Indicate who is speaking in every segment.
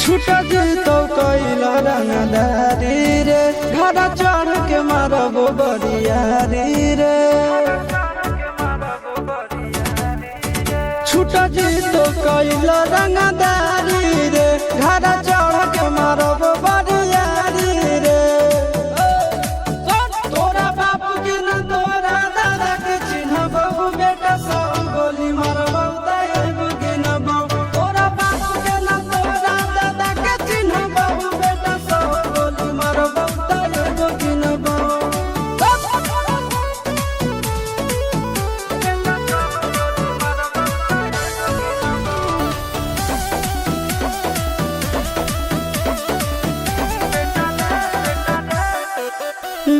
Speaker 1: छूटा जीतो कैला रंगदारी रे घर चढ़ के मारबो बरियारी रे छूटा जीतो कैला रंगदारी रे घर चढ़ के मारबो बरियारी रे तोरा बाप के न तोरा दादा के चिन्हबो बेटा सब गोली मारबो ताएबो के न तोरा बाप के न तोरा दादा के चिन्हबो बेटा सब गोली मारबो ताएबो के न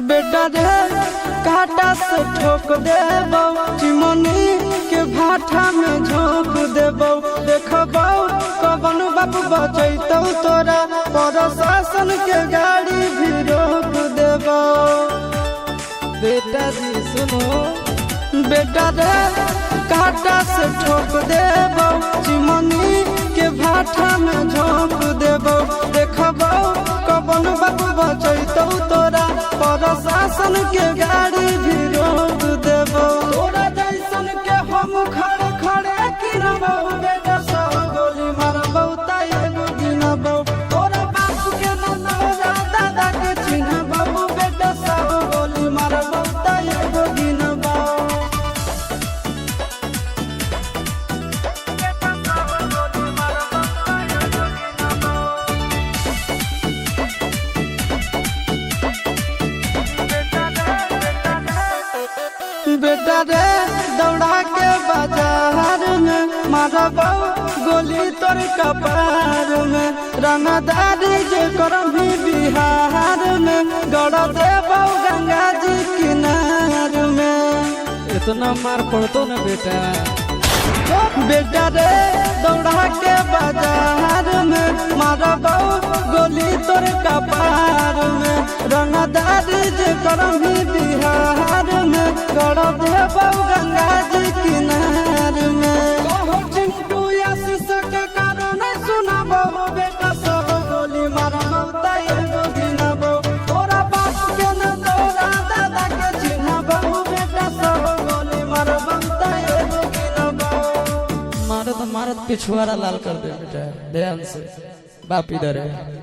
Speaker 1: बेटा रे काटा से ठोक देबो चिमनी के भाटा में झोंक देबो देखबो कवन बाप बचैतौ तोरा प्रशासन के गाड़ी भी रोक देबो बेटा जी सुनो बेटा रे काटा से ठोक देबो चिमनी के भाटा में झोंक देबो देखबो कवन बाप बचैतौ तोरा प्रशासन के गाड़ी भी रोक देबो तोरा जैसन के हम खड़े खड़े गिरबो बेटा सब गोली मारबो ताएबो गिनबो तोरा बाप के न तोरा दादा के चिन्हबो बेटा सब गोली मारबो ताएबो गिनबो बेटा रे दौड़ा के बाजार में मारबो गोली तोर कपार में रंगदारी जे करम भी बिहार में गड़ देबो गंगा जी किनार में
Speaker 2: इतना मार पड़तो ना बेटा
Speaker 1: बेटा रे दौड़ा के बाजार में मारबो गोली तोर कपार में रंगदारी जे करम भी बिहार में गड़ देबो गंगा जी किनार में चिंटू आशीष के कारण सुनाबो बेटा सब गोली मारबो ताएबो गिनबो तोरा बाप के न तोरा दादा के चिन्हबो बेटा सब गोली मारबो ताएबो गिनबो
Speaker 2: मारत मारत पिछुआरा लाल कर दे बेटा ध्यान से बाप इधर है।